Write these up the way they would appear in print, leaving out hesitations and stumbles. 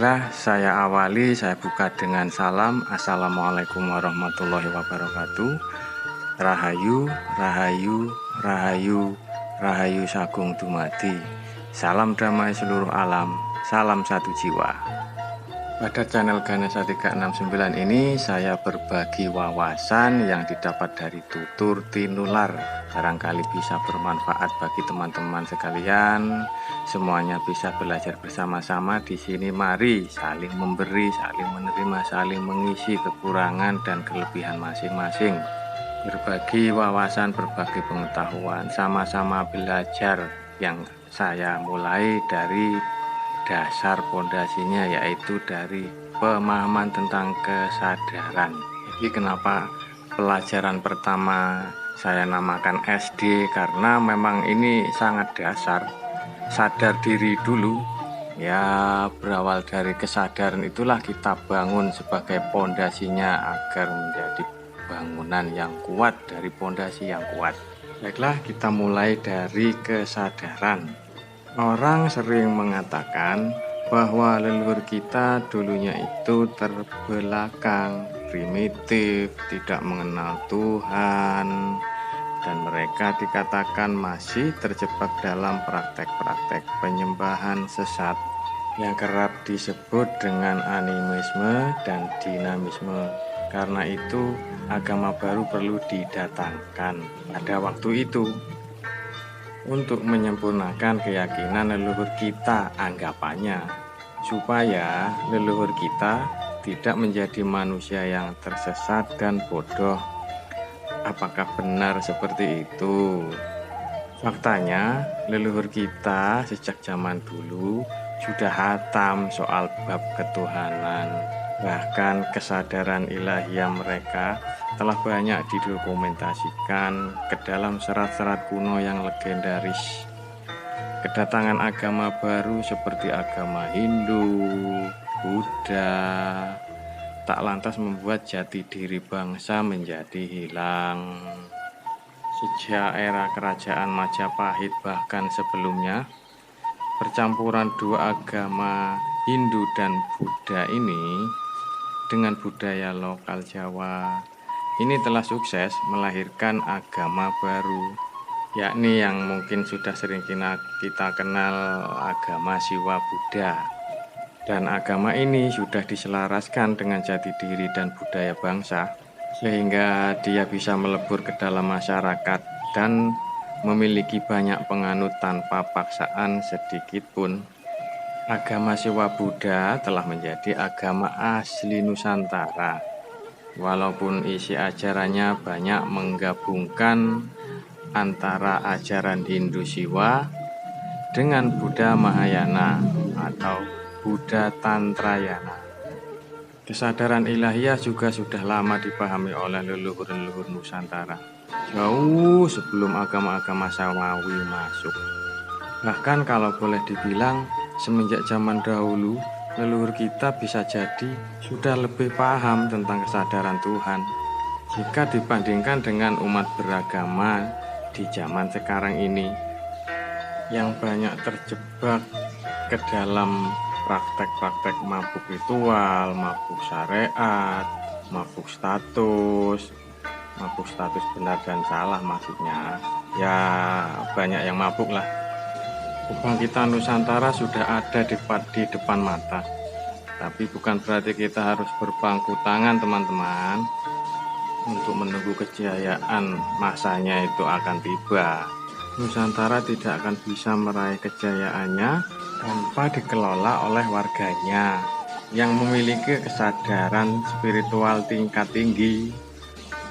Baiklah, saya buka dengan salam. Assalamualaikum warahmatullahi wabarakatuh. Rahayu, rahayu, rahayu, rahayu sagung dumadi. Salam damai seluruh alam, salam satu jiwa. Pada channel Ganesha 369 ini saya berbagi wawasan yang didapat dari tutur tinular. Barangkali bisa bermanfaat bagi teman-teman sekalian. Semuanya bisa belajar bersama-sama di sini. Mari saling memberi, saling menerima, saling mengisi kekurangan dan kelebihan masing-masing. Berbagi wawasan, berbagi pengetahuan, sama-sama belajar yang saya mulai dari dasar pondasinya, yaitu dari pemahaman tentang kesadaran. Jadi kenapa pelajaran pertama saya namakan SD, karena memang ini sangat dasar. Sadar diri dulu ya, berawal dari kesadaran itulah kita bangun sebagai pondasinya agar menjadi bangunan yang kuat dari pondasi yang kuat. Baiklah, kita mulai dari kesadaran. Orang sering mengatakan bahwa leluhur kita dulunya itu terbelakang, primitif, tidak mengenal Tuhan, dan mereka dikatakan masih terjebak dalam praktek-praktek penyembahan sesat yang kerap disebut dengan animisme dan dinamisme. Karena itu, agama baru perlu didatangkan pada waktu itu untuk menyempurnakan keyakinan leluhur kita, anggapannya, supaya leluhur kita tidak menjadi manusia yang tersesat dan bodoh. Apakah benar seperti itu? Faktanya, leluhur kita sejak zaman dulu sudah hatam soal bab ketuhanan. Bahkan kesadaran ilahiyah mereka telah banyak didokumentasikan ke dalam serat-serat kuno yang legendaris. Kedatangan agama baru seperti agama Hindu, Buddha, tak lantas membuat jati diri bangsa menjadi hilang. Sejak era kerajaan Majapahit bahkan sebelumnya, percampuran dua agama Hindu dan Buddha ini dengan budaya lokal Jawa ini telah sukses melahirkan agama baru, yakni yang mungkin sudah sering kita kenal, agama Siwa Buddha. Dan agama ini sudah diselaraskan dengan jati diri dan budaya bangsa, sehingga dia bisa melebur ke dalam masyarakat dan memiliki banyak penganut tanpa paksaan sedikit pun. Agama Siwa Buddha telah menjadi agama asli Nusantara, walaupun isi ajarannya banyak menggabungkan antara ajaran Hindu Siwa dengan Buddha Mahayana atau Buddha Tantrayana. Kesadaran ilahiyah juga sudah lama dipahami oleh leluhur-leluhur Nusantara, jauh sebelum agama-agama Samawi masuk. Bahkan kalau boleh dibilang, semenjak zaman dahulu, leluhur kita bisa jadi sudah lebih paham tentang kesadaran Tuhan jika dibandingkan dengan umat beragama di zaman sekarang ini yang banyak terjebak ke dalam praktek-praktek mabuk ritual, mabuk syariat, mabuk status benar dan salah maksudnya. Ya, banyak yang mabuk lah. Kebangkitan Nusantara sudah ada di depan mata. Tapi bukan berarti kita harus berpangku tangan, teman-teman, untuk menunggu kejayaan masanya itu akan tiba. Nusantara tidak akan bisa meraih kejayaannya tanpa dikelola oleh warganya yang memiliki kesadaran spiritual tingkat tinggi.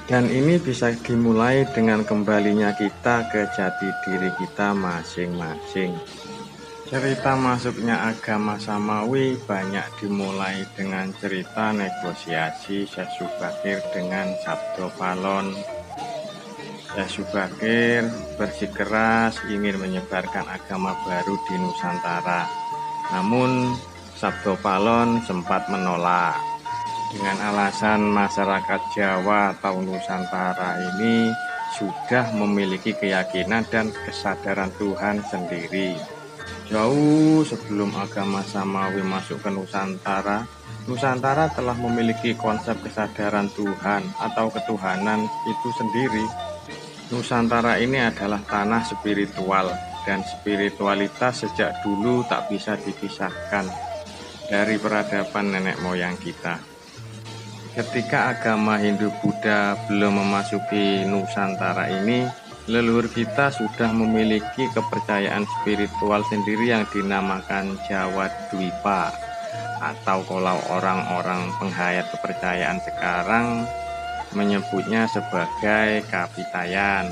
Dan ini bisa dimulai dengan kembalinya kita ke jati diri kita masing-masing. Cerita masuknya agama Samawi banyak dimulai dengan cerita negosiasi Syekh Subakir dengan Sabdo Palon. Syekh Subakir bersikeras ingin menyebarkan agama baru di Nusantara. Namun Sabdo Palon sempat menolak dengan alasan masyarakat Jawa atau Nusantara ini sudah memiliki keyakinan dan kesadaran Tuhan sendiri. Jauh sebelum agama Samawi masuk ke Nusantara, Nusantara telah memiliki konsep kesadaran Tuhan atau ketuhanan itu sendiri. Nusantara ini adalah tanah spiritual, dan spiritualitas sejak dulu tak bisa dipisahkan dari peradaban nenek moyang kita. Ketika agama Hindu-Buddha belum memasuki Nusantara ini, leluhur kita sudah memiliki kepercayaan spiritual sendiri yang dinamakan Jawa Dwipa, atau kalau orang-orang penghayat kepercayaan sekarang menyebutnya sebagai Kapitayan.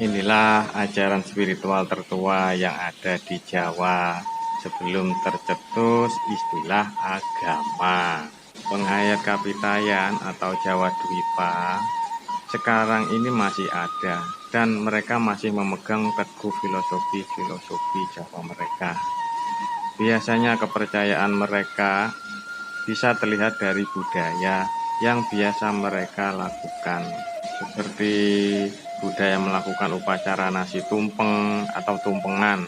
Inilah ajaran spiritual tertua yang ada di Jawa sebelum tercetus istilah agama. Penghayat Kapitayan atau Jawa Dwipa sekarang ini masih ada, dan mereka masih memegang teguh filosofi Jawa mereka. Biasanya kepercayaan mereka bisa terlihat dari budaya yang biasa mereka lakukan, seperti budaya melakukan upacara nasi tumpeng atau tumpengan.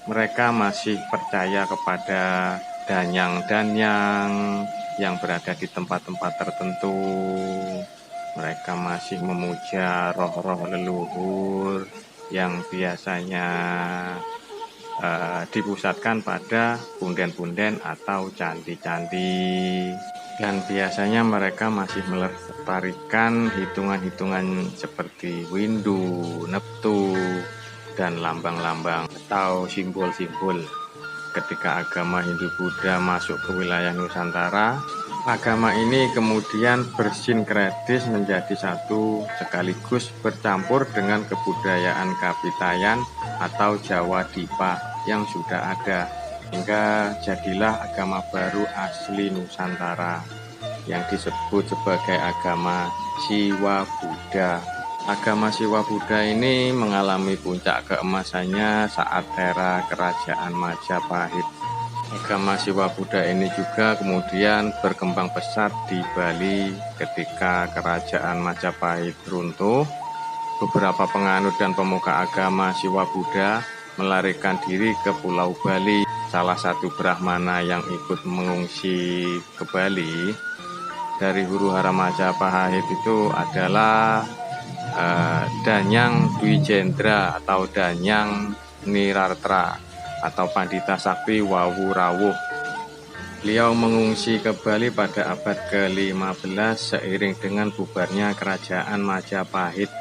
Mereka masih percaya kepada danyang-danyang yang berada di tempat-tempat tertentu. Mereka masih memuja roh-roh leluhur yang biasanya dipusatkan pada punden-punden atau candi-candi. Dan biasanya mereka masih melestarikan hitungan-hitungan seperti windu, neptu, dan lambang-lambang atau simbol-simbol. Ketika agama Hindu-Buddha masuk ke wilayah Nusantara, agama ini kemudian bersinkretis menjadi satu sekaligus bercampur dengan kebudayaan Kapitayan atau Jawa Dipa yang sudah ada, hingga jadilah agama baru asli Nusantara yang disebut sebagai agama Siwa Buddha. Agama Siwa Buddha ini mengalami puncak keemasannya saat era Kerajaan Majapahit. Agama Siwa Buddha ini juga kemudian berkembang pesat di Bali ketika Kerajaan Majapahit runtuh. Beberapa penganut dan pemuka agama Siwa Buddha melarikan diri ke Pulau Bali. Salah satu Brahmana yang ikut mengungsi ke Bali dari huru-hara Majapahit itu adalah Danyang Dwijendra atau Danyang Nirartra atau Pandita Sakti Wawu Rawuh. Beliau mengungsi ke Bali pada abad ke-15 seiring dengan bubarnya Kerajaan Majapahit.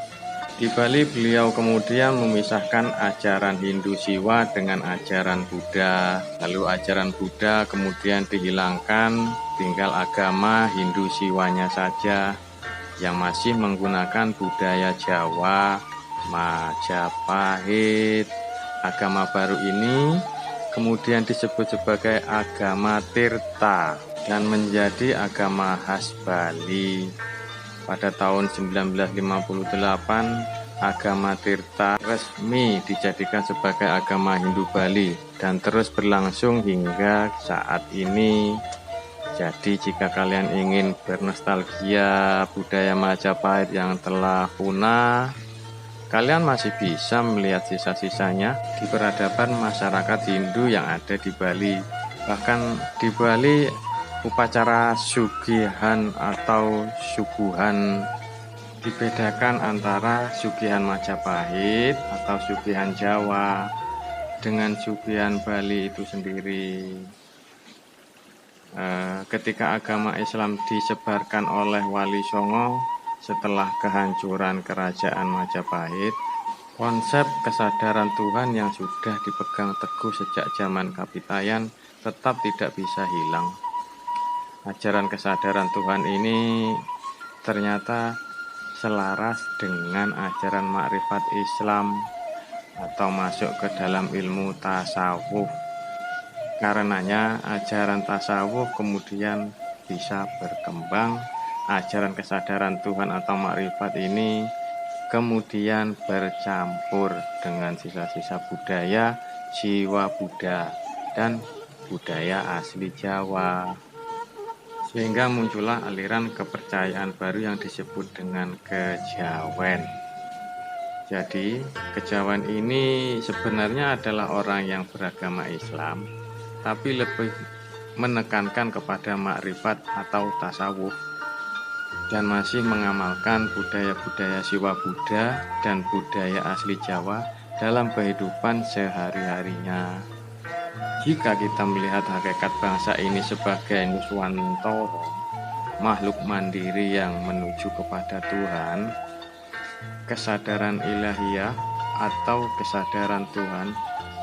Di Bali beliau kemudian memisahkan ajaran Hindu Siwa dengan ajaran Buddha. Lalu ajaran Buddha kemudian dihilangkan, tinggal agama Hindu Siwanya saja yang masih menggunakan budaya Jawa Majapahit. Agama baru ini kemudian disebut sebagai agama Tirta dan menjadi agama khas Bali. Pada tahun 1958, agama Tirta resmi dijadikan sebagai agama Hindu Bali dan terus berlangsung hingga saat ini. Jadi jika kalian ingin bernostalgia budaya Majapahit yang telah punah, kalian masih bisa melihat sisa-sisanya di peradaban masyarakat Hindu yang ada di Bali. Bahkan di Bali, upacara sugihan atau suguhan dibedakan antara sugihan Majapahit atau sugihan Jawa dengan sugihan Bali itu sendiri. Ketika agama Islam disebarkan oleh Wali Songo setelah kehancuran Kerajaan Majapahit, konsep kesadaran Tuhan yang sudah dipegang teguh sejak zaman Kapitayan tetap tidak bisa hilang. Ajaran kesadaran Tuhan ini ternyata selaras dengan ajaran makrifat Islam atau masuk ke dalam ilmu tasawuf. Karenanya ajaran tasawuf kemudian bisa berkembang. Ajaran kesadaran Tuhan atau makrifat ini kemudian bercampur dengan sisa-sisa budaya Siwa Buddha dan budaya asli Jawa, sehingga muncullah aliran kepercayaan baru yang disebut dengan kejawen. Jadi, kejawen ini sebenarnya adalah orang yang beragama Islam, tapi lebih menekankan kepada makrifat atau tasawuf dan masih mengamalkan budaya-budaya Siwa Buddha dan budaya asli Jawa dalam kehidupan sehari-harinya. Jika kita melihat hakikat bangsa ini sebagai Nuswantara, makhluk mandiri yang menuju kepada Tuhan, kesadaran ilahiyah atau kesadaran Tuhan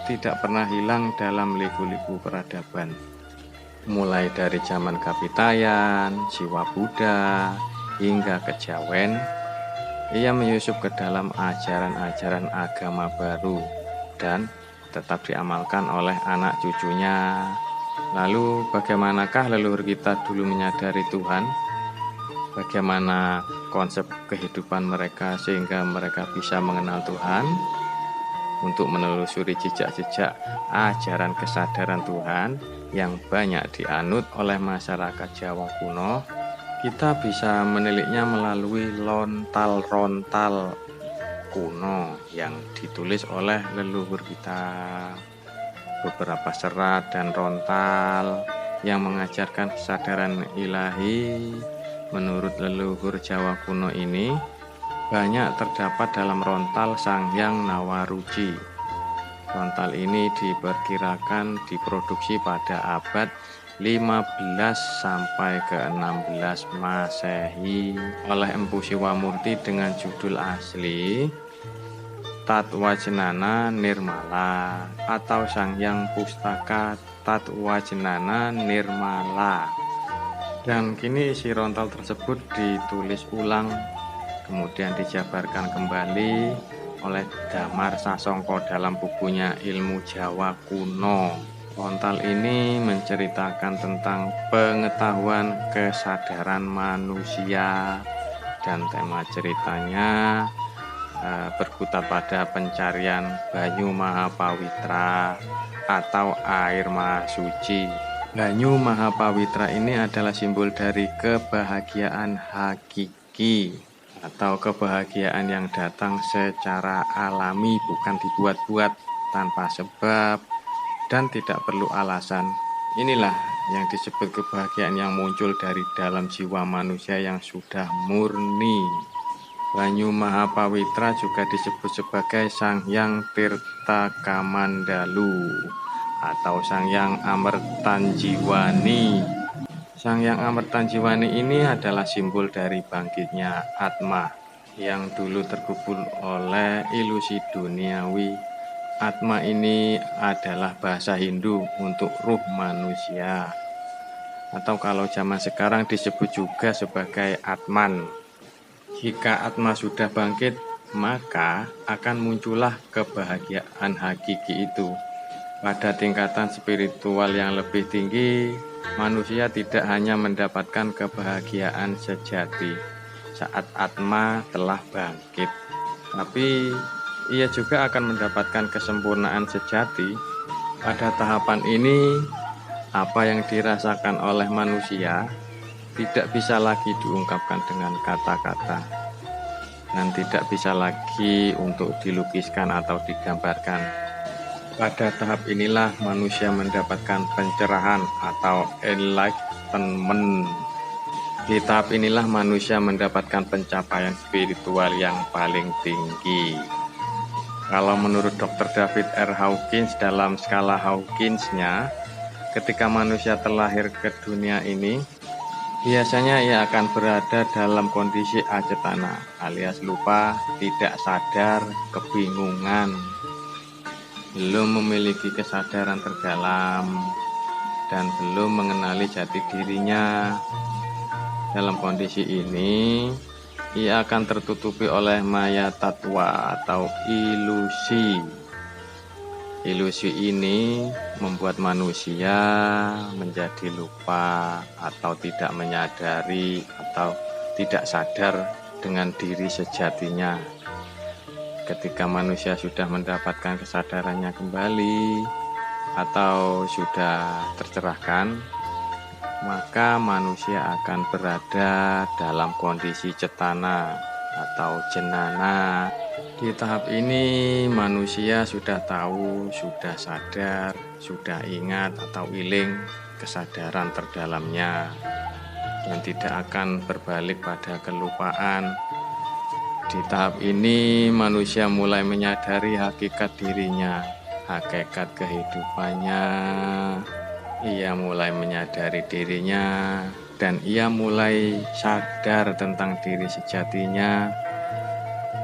tidak pernah hilang dalam liku-liku peradaban. Mulai dari zaman Kapitayan, Siwa Buddha, hingga kejawen, ia menyusup ke dalam ajaran-ajaran agama baru dan tetap diamalkan oleh anak cucunya. Lalu bagaimanakah leluhur kita dulu menyadari Tuhan? Bagaimana konsep kehidupan mereka sehingga mereka bisa mengenal Tuhan? Untuk menelusuri jejak-jejak ajaran kesadaran Tuhan yang banyak dianut oleh masyarakat Jawa kuno, kita bisa meniliknya melalui lontal-rontal kuno yang ditulis oleh leluhur kita. Beberapa serat dan rontal yang mengajarkan kesadaran ilahi menurut leluhur Jawa kuno ini banyak terdapat dalam rontal Sanghyang Nawaruci. Rontal ini diperkirakan diproduksi pada abad 15 sampai ke 16 Masehi oleh Empu Siwamurti dengan judul asli Tatwajenana Nirmala atau Sanghyang Pustaka Tatwajenana Nirmala. Dan kini isi rontal tersebut ditulis ulang, kemudian dijabarkan kembali oleh Damar Sasongko dalam bukunya Ilmu Jawa Kuno. Rontal ini menceritakan tentang pengetahuan kesadaran manusia dan tema ceritanya berkutat pada pencarian Banyu Mahapawitra atau air maha suci. Banyu Mahapawitra ini adalah simbol dari kebahagiaan hakiki atau kebahagiaan yang datang secara alami, bukan dibuat-buat, tanpa sebab dan tidak perlu alasan. Inilah yang disebut kebahagiaan yang muncul dari dalam jiwa manusia yang sudah murni. Banyu Mahapawitra juga disebut sebagai Sanghyang Tirta Kamandalu atau Sanghyang Amertanjiwani. Sanghyang Amertanjiwani ini adalah simbol dari bangkitnya Atma yang dulu terkubur oleh ilusi duniawi. Atma ini adalah bahasa Hindu untuk ruh manusia, atau kalau zaman sekarang disebut juga sebagai Atman. Jika Atma sudah bangkit, maka akan muncullah kebahagiaan hakiki itu. Pada tingkatan spiritual yang lebih tinggi, manusia tidak hanya mendapatkan kebahagiaan sejati saat Atma telah bangkit, tapi ia juga akan mendapatkan kesempurnaan sejati. Pada tahapan ini, apa yang dirasakan oleh manusia tidak bisa lagi diungkapkan dengan kata-kata dan tidak bisa lagi untuk dilukiskan atau digambarkan. Pada tahap inilah manusia mendapatkan pencerahan atau enlightenment. Di tahap inilah manusia mendapatkan pencapaian spiritual yang paling tinggi. Kalau menurut Dr. David R. Hawkins dalam skala Hawkins-nya, ketika manusia terlahir ke dunia ini, biasanya ia akan berada dalam kondisi acetana alias lupa, tidak sadar, kebingungan, belum memiliki kesadaran terdalam, dan belum mengenali jati dirinya. Dalam kondisi ini, ia akan tertutupi oleh maya tatwa atau ilusi. Ilusi ini membuat manusia menjadi lupa atau tidak menyadari atau tidak sadar dengan diri sejatinya. Ketika manusia sudah mendapatkan kesadarannya kembali atau sudah tercerahkan, maka manusia akan berada dalam kondisi cetana atau jenana. Di tahap ini manusia sudah tahu, sudah sadar, sudah ingat atau iling kesadaran terdalamnya dan tidak akan berbalik pada kelupaan. Di tahap ini manusia mulai menyadari hakikat dirinya, hakikat kehidupannya. Ia mulai menyadari dirinya dan ia mulai sadar tentang diri sejatinya.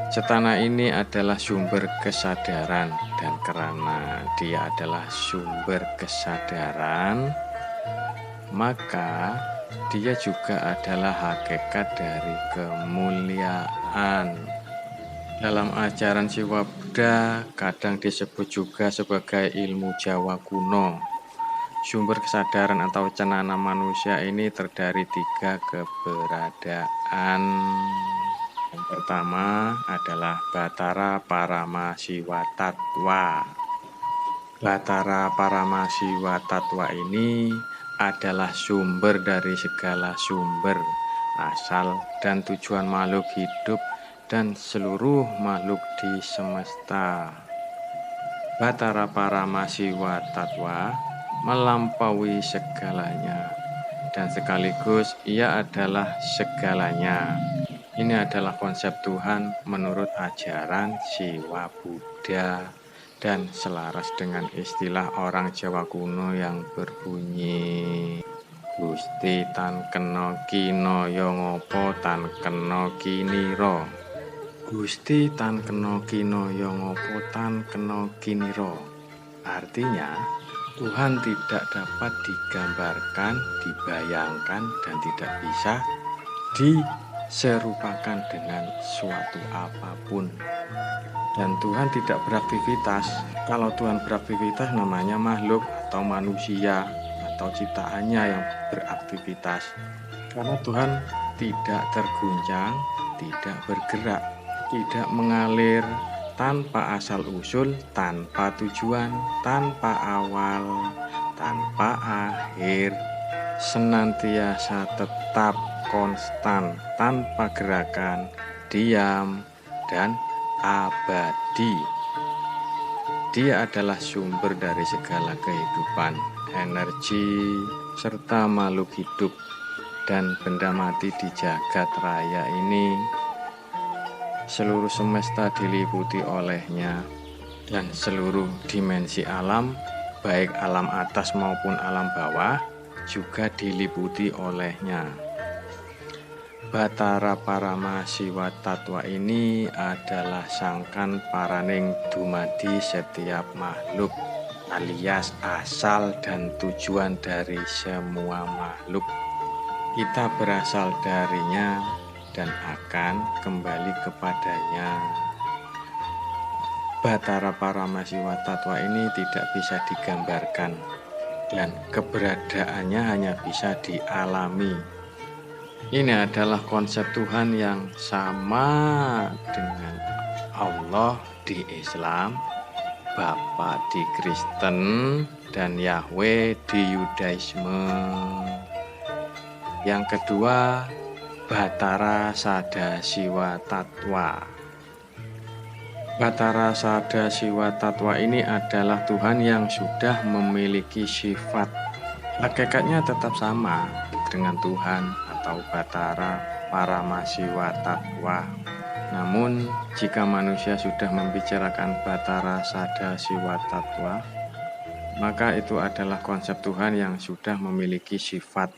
Cetana ini adalah sumber kesadaran, dan karena dia adalah sumber kesadaran, maka dia juga adalah hakikat dari kemuliaan. Dalam ajaran Siwa Buddha kadang disebut juga sebagai ilmu Jawa kuno. Sumber kesadaran atau cenana manusia ini terdiri 3 keberadaan. Yang pertama adalah Batara Parama Siwa Tattwa. Batara Parama Siwa Tattwa ini adalah sumber dari segala sumber, asal dan tujuan makhluk hidup dan seluruh makhluk di semesta. Batara Parama Siwa Tattwa melampaui segalanya dan sekaligus ia adalah segalanya. Ini adalah konsep Tuhan menurut ajaran Siwa Buddha dan selaras dengan istilah orang Jawa kuno yang berbunyi Gusti tan kena kinaya ngapa tan kena kinira. Gusti tan kena kinaya ngapa tan kena kinira. Artinya Tuhan tidak dapat digambarkan, dibayangkan, dan tidak bisa diserupakan dengan suatu apapun. Dan Tuhan tidak beraktivitas. Kalau Tuhan beraktivitas namanya makhluk atau manusia atau ciptaannya yang beraktivitas. Karena Tuhan tidak terguncang, tidak bergerak, tidak mengalir, tanpa asal usul, tanpa tujuan, tanpa awal, tanpa akhir, senantiasa tetap konstan, tanpa gerakan, diam, dan abadi. Dia adalah sumber dari segala kehidupan, energi, serta makhluk hidup dan benda mati di jagat raya ini. Seluruh semesta diliputi olehnya dan seluruh dimensi alam, baik alam atas maupun alam bawah, juga diliputi olehnya. Batara Parama Siwa Tattwa ini adalah sangkan paraning dumadi setiap makhluk, alias asal dan tujuan dari semua makhluk. Kita berasal darinya dan akan kembali kepadanya. Batara Parama Siwa Tattwa ini tidak bisa digambarkan dan keberadaannya hanya bisa dialami. Ini adalah konsep Tuhan yang sama dengan Allah di Islam, Bapa di Kristen, dan Yahweh di Yudaisme. Yang kedua, Batara Sada Siwa Tattwa. Batara Sada Siwa Tattwa ini adalah Tuhan yang sudah memiliki sifat. Hakikatnya tetap sama dengan Tuhan atau Batara Parama Siwa Tattwa. Namun, jika manusia sudah membicarakan Batara Sada Siwa Tattwa, maka itu adalah konsep Tuhan yang sudah memiliki sifat.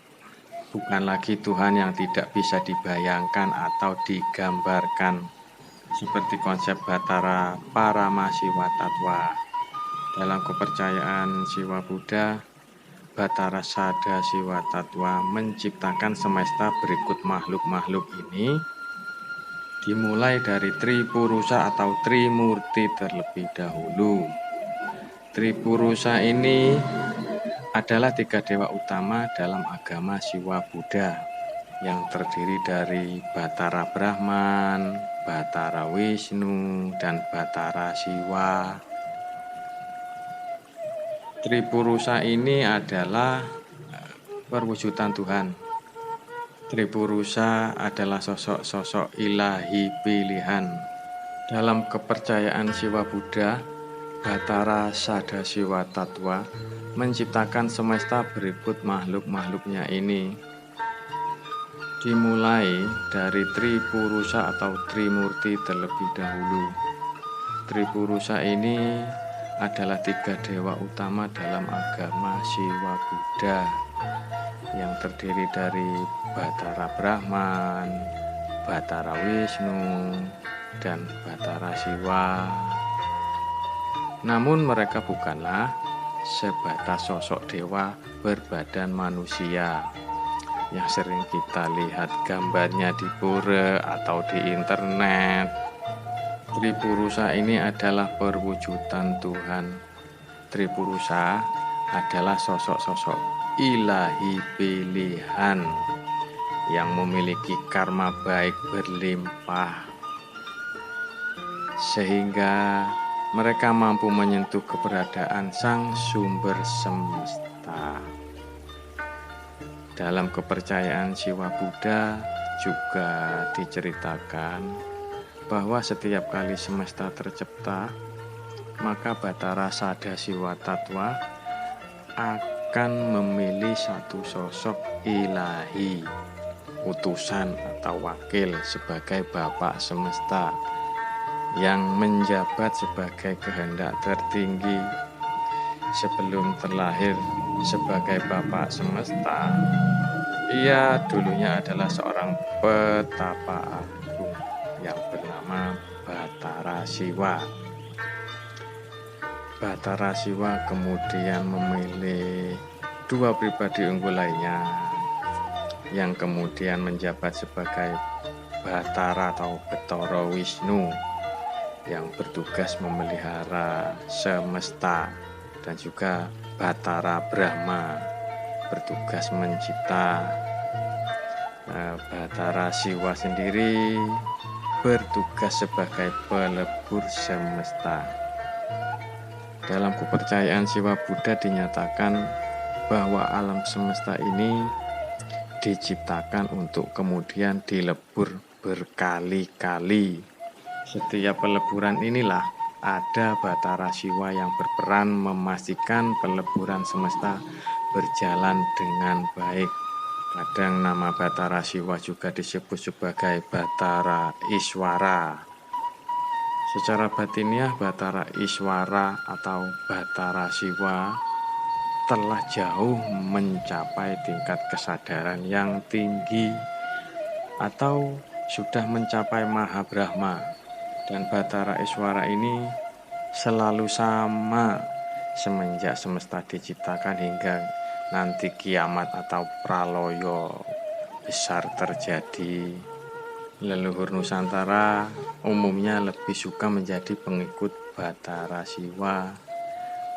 Bukan lagi Tuhan yang tidak bisa dibayangkan atau digambarkan seperti konsep Batara Parama Siwa Tattwa. Dalam kepercayaan Siwa Buddha, Batara Sada Siwa Tattwa menciptakan semesta berikut makhluk-makhluk ini dimulai dari Tripurusa atau Trimurti terlebih dahulu. Tripurusa ini adalah 3 dewa utama dalam agama Siwa Buddha yang terdiri dari Batara Brahman, Batara Wisnu, dan Batara Siwa. Tripurusa ini adalah perwujudan Tuhan. Tripurusa adalah sosok-sosok ilahi pilihan. Dalam kepercayaan Siwa Buddha, Batara Sadasiwa Tattwa menciptakan semesta berikut makhluk-makhluknya ini. Dimulai dari Tripurusa atau Trimurti terlebih dahulu. Tripurusa ini adalah 3 dewa utama dalam agama Siwa Buddha yang terdiri dari Batara Brahman, Batara Wisnu, dan Batara Siwa. Namun mereka bukanlah sebatas sosok dewa berbadan manusia yang sering kita lihat gambarnya di pura atau di internet. Tripurusa ini adalah perwujudan Tuhan. Tripurusa adalah sosok-sosok ilahi pilihan yang memiliki karma baik berlimpah, sehingga mereka mampu menyentuh keberadaan sang sumber semesta. Dalam kepercayaan Siwa Buddha juga diceritakan bahwa setiap kali semesta tercipta, maka Batara Sadasiwa Tattwa akan memilih satu sosok ilahi, utusan atau wakil sebagai Bapak Semesta yang menjabat sebagai kehendak tertinggi. Sebelum terlahir sebagai Bapak Semesta, ia dulunya adalah seorang petapa agung yang bernama Batara Siwa. Batara Siwa kemudian memilih 2 pribadi unggul lainnya yang kemudian menjabat sebagai Batara atau Betara Wisnu yang bertugas memelihara semesta, dan juga Batara Brahma bertugas mencipta. Batara Siwa sendiri bertugas sebagai pelebur semesta. Dalam kepercayaan Siwa Buddha dinyatakan bahwa alam semesta ini diciptakan untuk kemudian dilebur berkali-kali. Setiap peleburan inilah ada Batara Siwa yang berperan memastikan peleburan semesta berjalan dengan baik. Kadang nama Batara Siwa juga disebut sebagai Batara Iswara. Secara batiniah, Batara Iswara atau Batara Siwa telah jauh mencapai tingkat kesadaran yang tinggi atau sudah mencapai Maha Brahma. Dan Batara Iswara ini selalu sama semenjak semesta diciptakan hingga nanti kiamat atau praloyo besar terjadi. Leluhur Nusantara umumnya lebih suka menjadi pengikut Batara Siwa.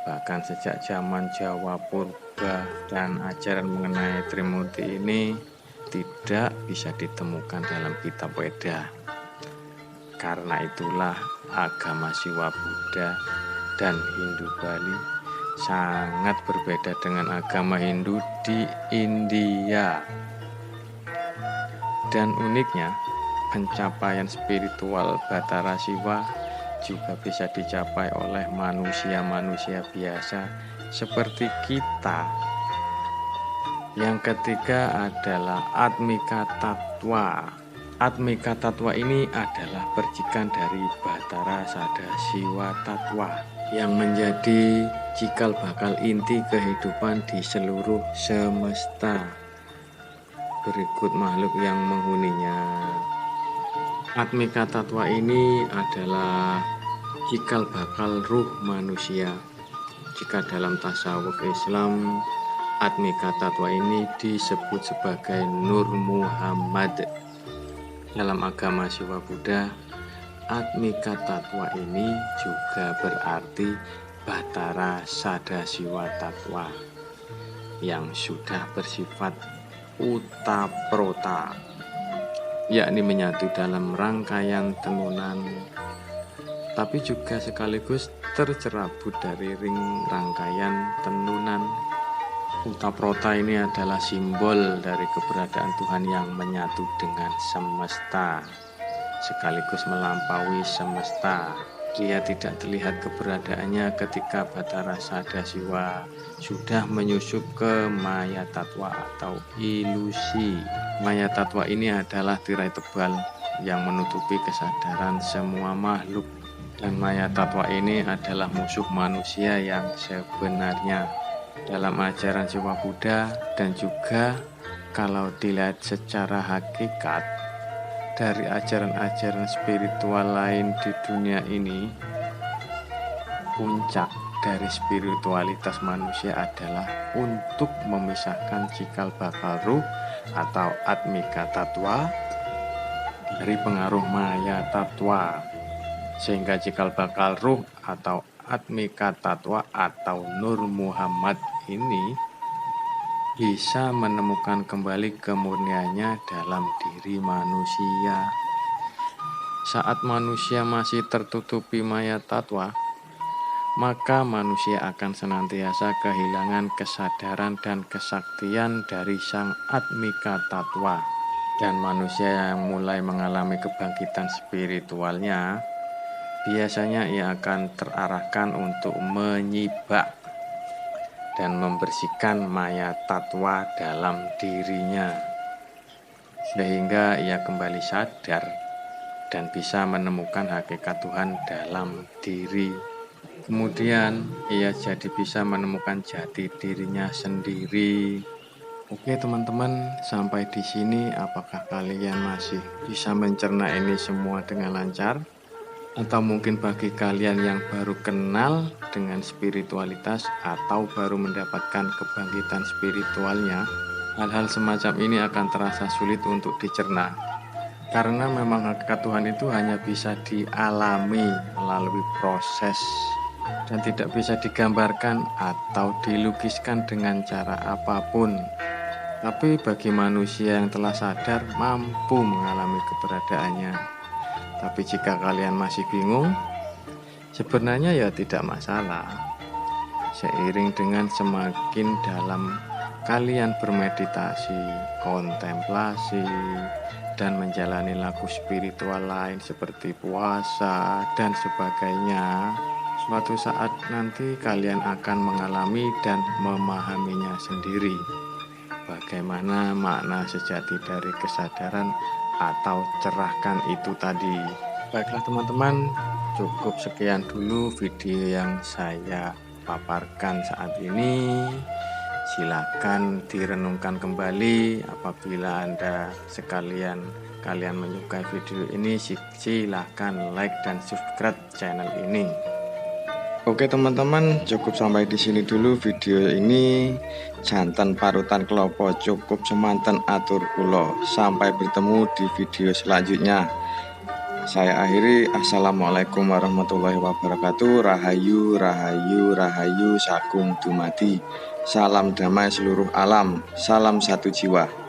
Bahkan sejak zaman Jawa Purba, dan ajaran mengenai Trimurti ini tidak bisa ditemukan dalam kitab Weda. Karena itulah agama Siwa Buddha dan Hindu Bali sangat berbeda dengan agama Hindu di India. Dan uniknya, pencapaian spiritual Batara Siwa juga bisa dicapai oleh manusia-manusia biasa seperti kita. Yang ketiga adalah Atmika Tattwa. Atmika Tattwa ini adalah percikan dari Batara Sadasiwa Tattwa yang menjadi cikal bakal inti kehidupan di seluruh semesta. Berikut makhluk yang menghuninya. Atmika Tattwa ini adalah cikal bakal ruh manusia. Jika dalam tasawuf Islam, Atmika Tattwa ini disebut sebagai Nur Muhammad. Dalam agama Siwa Buddha, Atmika Tattwa ini juga berarti Batara Sadasiwa Tattwa yang sudah bersifat utaprota, yakni menyatu dalam rangkaian tenunan, tapi juga sekaligus tercerabut dari ring rangkaian tenunan. Utaprota ini adalah simbol dari keberadaan Tuhan yang menyatu dengan semesta, sekaligus melampaui semesta. Dia tidak terlihat keberadaannya ketika Batara Sadasiwa sudah menyusup ke Maya Tatwa atau ilusi. Maya Tatwa ini adalah tirai tebal yang menutupi kesadaran semua makhluk. Dan Maya Tatwa ini adalah musuh manusia yang sebenarnya. Dalam ajaran Siwa Buddha dan juga kalau dilihat secara hakikat dari ajaran-ajaran spiritual lain di dunia ini, puncak dari spiritualitas manusia adalah untuk memisahkan cikal bakal ruh atau Atmika Tatwa dari pengaruh Maya Tatwa, sehingga cikal bakal ruh atau Atmika Tatwa atau Nur Muhammad ini bisa menemukan kembali kemurniannya dalam diri manusia. Saat manusia masih tertutupi Maya Tatwa, maka manusia akan senantiasa kehilangan kesadaran dan kesaktian dari sang Atmika Tatwa. Dan manusia yang mulai mengalami kebangkitan spiritualnya, biasanya ia akan terarahkan untuk menyibak dan membersihkan Maya Tatwa dalam dirinya, sehingga ia kembali sadar dan bisa menemukan hakikat Tuhan dalam diri. Kemudian ia jadi bisa menemukan jati dirinya sendiri. Oke teman-teman, sampai di sini apakah kalian masih bisa mencerna ini semua dengan lancar? Atau mungkin bagi kalian yang baru kenal dengan spiritualitas atau baru mendapatkan kebangkitan spiritualnya, hal-hal semacam ini akan terasa sulit untuk dicerna. Karena memang hakikat Tuhan itu hanya bisa dialami melalui proses dan tidak bisa digambarkan atau dilukiskan dengan cara apapun. Tapi bagi manusia yang telah sadar mampu mengalami keberadaannya. Tapi jika kalian masih bingung, sebenarnya ya tidak masalah. Seiring dengan semakin dalam kalian bermeditasi, kontemplasi, dan menjalani laku spiritual lain seperti puasa dan sebagainya, suatu saat nanti kalian akan mengalami dan memahaminya sendiri. Bagaimana makna sejati dari kesadaran atau cerahkan itu tadi. Baiklah teman-teman, cukup sekian dulu video yang saya paparkan saat ini. Silakan direnungkan kembali. Apabila Anda kalian menyukai video ini, silakan like dan subscribe channel ini. Oke teman-teman, cukup sampai di sini dulu video ini. Janten parutan kelopo cukup semanten atur kula. Sampai bertemu di video selanjutnya. Saya akhiri, assalamualaikum warahmatullahi wabarakatuh. Rahayu, rahayu, rahayu, sagung dumadi. Salam damai seluruh alam. Salam satu jiwa.